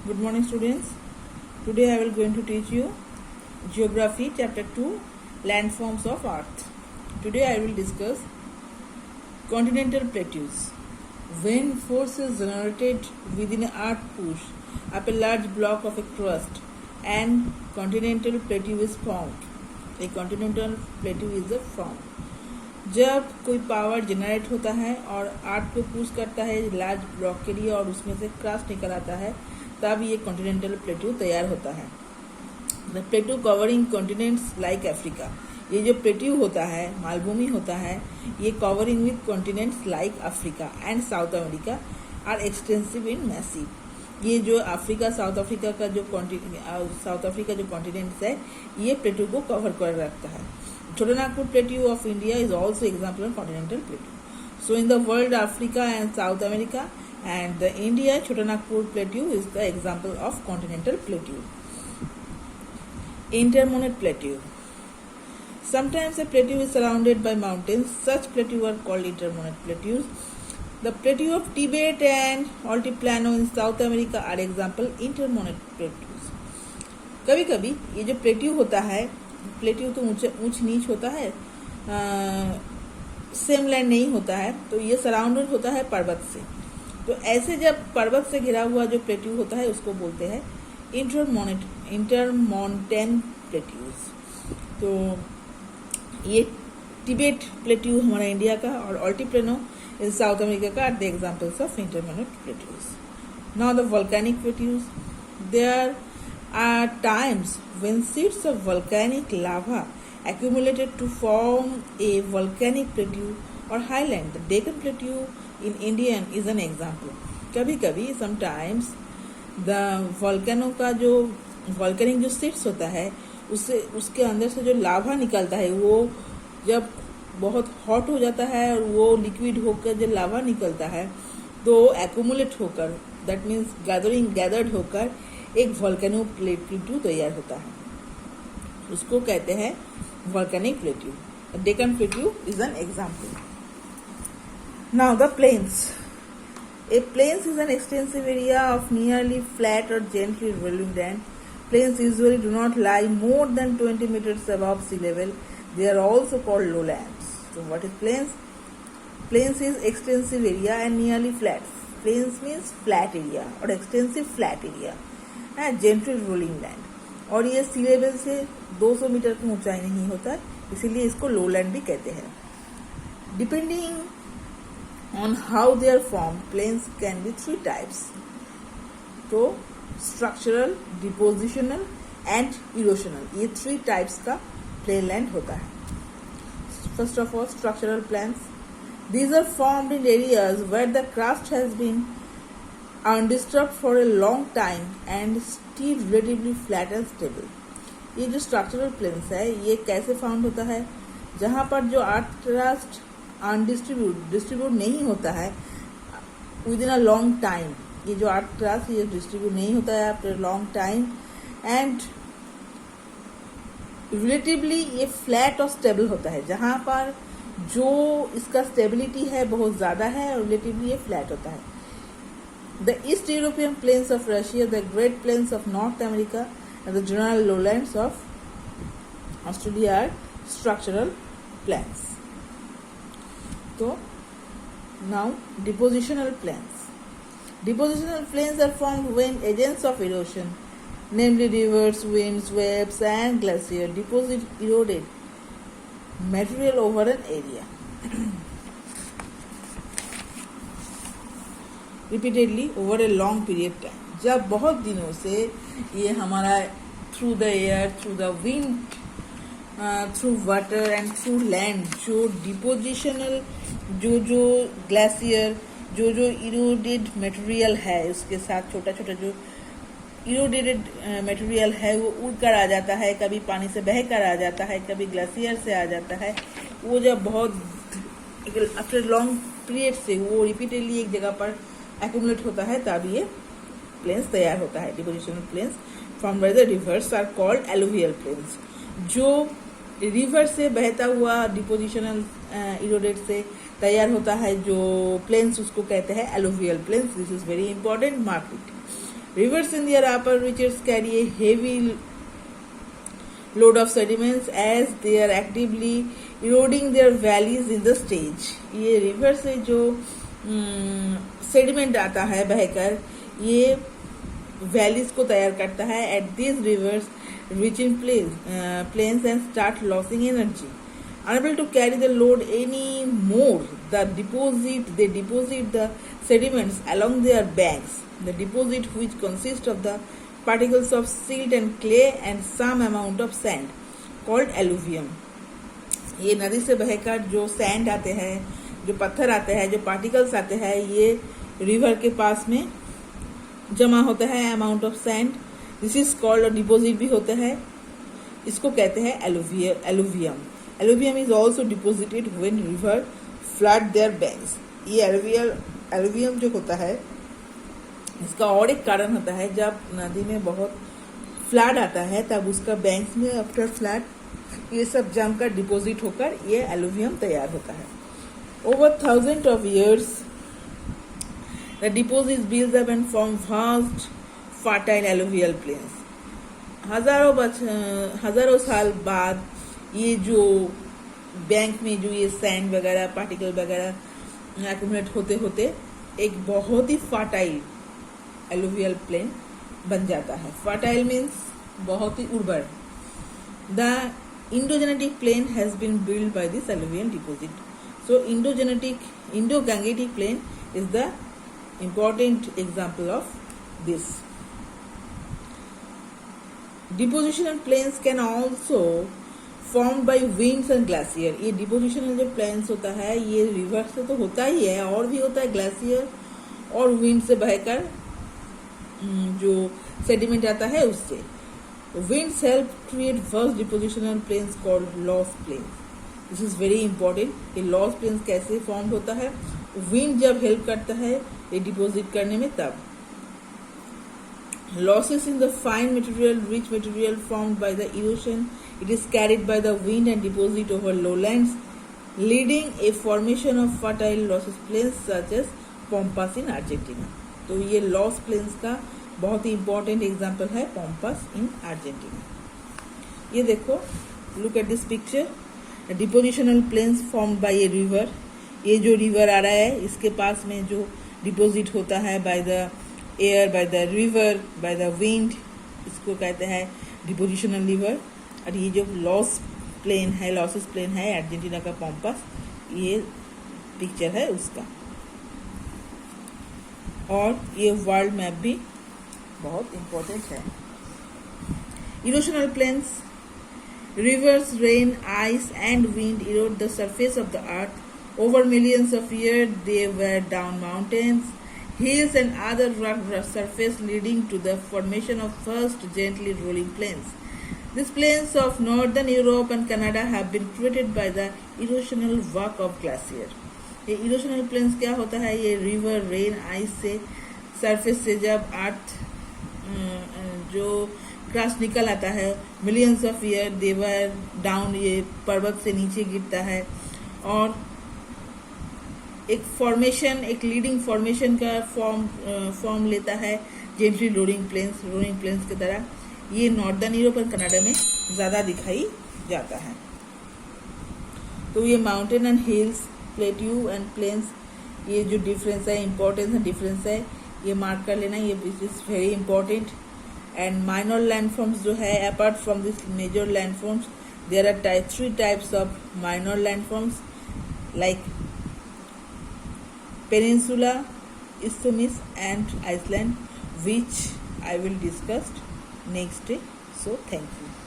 Good morning, students. Today I will going to teach you Geography Chapter 2 Landforms of Earth. Today I will discuss continental plateaus. When forces generated within an earth push up a large block of a crust and continental plateau is formed. A continental plateau is a form. जब कोई power generate होता है और अर्थ को push करता है large block के लिए और उसमें से क्रस्ट निकल आता है, तब ये कॉन्टिनेंटल प्लेटू तैयार होता है. The plateau covering continents like Africa. ये जो प्लेटू होता है, मालभूमि होता है, ये covering with continents like Africa and South America are extensive in massive. ये जो अफ्रीका साउथ अफ्रीका जो कॉन्टिनेंट्स है, ये प्लेटू को कवर कर रखता है. Chotanagpur Plateau of India is also example of continental plateau. So in the world, Africa and South America, and the India, Chotanagpur Plateau is the example of continental plateau. Intermonate Plateau. Sometimes a plateau is surrounded by mountains. Such plateaus are called intermonate plateaus. The plateau of Tibet and Altiplano in South America are example intermonate plateaus. कभी-कभी ये जो plateau होता है, plateau तो ऊंच नीच होता है, सेम लैंड नहीं होता है, तो ये सराउंडेड होता है पर्वत से. तो ऐसे जब पर्वत से घिरा हुआ जो प्लेट्यू होता है उसको बोलते हैं इंटरमॉन्टेन प्लेट्यूज. तो ये टिबेट प्लेट्यू हमारा इंडिया का और अल्टीप्लेनो इन साउथ अमेरिका का are the examples of intermontane plateaus. Now the volcanic plateaus. There are times when sheets of volcanic lava accumulated to form a volcanic plateau or highland. The Deccan Plateau in India is an example. कभी-कभी sometimes the volcano का जो volcanic जो sheets होता है, उसके अंदर से जो लावा निकलता है, वो जब बहुत हॉट हो जाता है और वो लिक्विड होकर जो लावा निकलता है, तो एक्यूमुलेट होकर, दैट मीन्स गैदर्ड होकर एक वोल्केनो प्लेट्यू तैयार होता है. उसको कहते हैं volcanic plateau. Deccan plateau is an example. Now the plains. A plains is an extensive area of nearly flat और gently rolling land. Plains usually do not lie more than 20 meters above sea level. They are also called lowlands. So what is plains? Plains is extensive area and nearly flat. Plains means flat area or extensive flat area. Gentle rolling land. और ये सी level से 200 metre की ऊंचाई नहीं होता, इसीलिए इसको lowland भी कहते हैं. Depending on how they are form, plains can be 3 types. तो स्ट्रक्चरल, डिपोजिशनल एंड इरोशनल, ये 3 टाइप्स का प्लेन लैंड होता है. First of all, structural plains. These are formed in areas where the crust has been undisturbed for a long time and still relatively flat and stable. ये जो structural planes है, ये कैसे found होता है? जहाँ पर जो अर्थ क्रस्ट डिस्ट्रीब्यूट नहीं होता है with in a long time. ये जो अर्थ क्रस्ट ये डिस्ट्रीब्यूट नहीं होता है after long time and relatively ये फ्लैट और स्टेबल होता है. जहाँ पर जो इसका स्टेबिलिटी है बहुत ज़्यादा है और रिलेटिवली ये फ्लैट होता है. The East European plains of Russia, the Great Plains of North America, and the general lowlands of Australia are structural plains. So, now depositional plains. Depositional plains are formed when agents of erosion, namely rivers, winds, waves, and glacier, deposit eroded material over an area. Repeatedly over a long period time. जब बहुत दिनों से ये हमारा through the air, through the wind, through water and through land जो depositional जो glacier जो eroded material है, उसके साथ छोटा छोटा जो इरोडेड मटेरियल है वो उड़ कर आ जाता है, कभी पानी से बह कर आ जाता है, कभी ग्लेशियर से आ जाता है. वो जब बहुत आफ्टर लॉन्ग पीरियड से वो रिपीटेडली एक जगह पर एक्यूमुलेट होता है, तब ये प्लेन्स तैयार होता है. Depositional plains from by the rivers are called alluvial plains. जो रिवर से बहता हुआ डिपोजिशनल इरोडेड से तैयार होता है जो प्लेन्स, उसको कहते हैं alluvial plains. This is very important, mark it. Rivers in their upper reaches carry a heavy load of sediments as they are actively eroding their valleys in the stage. ये river से जो sediment आता है बहकर, ये valleys को तैयार करता है. At these rivers reach in plains and start losing energy. Unable to carry the load any more, they deposit the sediments along their banks. The deposit, which consists of the particles of silt and clay and some amount of sand, called alluvium. ये नदी से बहकर जो sand आते हैं, जो पत्थर आते हैं, जो पार्टिकल्स आते हैं, ये रिवर के पास में जमा होता है. Amount of sand, this is called, deposit भी होता है, इसको कहते हैं alluvium. Alluvium is also deposited when river flood their banks. ये एलुवियम जो होता है, इसका और एक कारण होता है, जब नदी में बहुत फ्लड आता है तब उसका बैंक्स में आफ्टर फ्लड ये सब जमकर डिपोजिट होकर ये एलुवियम तैयार होता है. Over thousand of years the deposit build up and form vast fertile alluvial plains. हजारों साल बाद ये जो बैंक में जो ये सैंड वगैरह, पार्टिकल वगैरह एक्यूमुलेट होते होते एक बहुत ही फर्टाइल एलुवियल प्लेन बन जाता है. फर्टाइल मीन्स बहुत ही उर्वर. The Indo-Gangetic plain has been build by this alluvial deposit. So Indo-Gangetic plain is the important example of this. Depositional plains can also formed by winds and glacier. ये depositional जो plains होता है, ये river से तो होता ही है, और भी होता है glacier और wind से बहकर जो sediment आता है उससे. Winds help create vast depositional plains called loess plains. This is very important. ये loess plains कैसे formed होता है? Wind जब help करता है ये deposit करने में तब. Losses in the fine material, rich material formed by the erosion, it is carried by the wind and deposit over lowlands, leading a formation of fertile losses plains such as Pampas in Argentina. तो ये loss plains का बहुत ही important example है Pampas in Argentina. ये देखो, look at this picture. A depositional plains formed by a river. ये जो river आ रहा है, इसके पास में जो deposit होता है by the air, by the river, by the wind, इसको कहते हैं depositional river. और ये जो loss plain है, losses plain है अर्जेंटीना का Pampas, ये पिक्चर है उसका. और ये वर्ल्ड मैप भी बहुत इम्पोर्टेंट है. Erosional plains, rivers, rain, ice and wind erode the surface of the earth. Over millions of years they wear down mountains, hills and other rugged surface, leading to the formation of first gently rolling plains. These plains of northern Europe and Canada have been created by the erosional work of glacier. ये erosional plains क्या होता है? ये river, rain, ice से surface से जब अर्थ जो crust निकल आता है, millions of year they were down, ये पर्वत से नीचे गिरता है और एक फॉर्मेशन, एक लीडिंग फॉर्मेशन का फॉर्म लेता है जेंटली रोलिंग प्लेन्स की तरह. ये नॉर्दर्न यूरोप और कनाडा में ज़्यादा दिखाई जाता है. तो ये mountain and hills, plateau and plains, ये जो डिफरेंस है, इम्पोर्टेंस एंड डिफरेंस है, ये मार्क कर लेना. ये is very important. And minor landforms जो है, apart from this major landforms, there are 3 types of minor landforms like Peninsula, Isthmus and Iceland, which I will discuss next day. So thank you.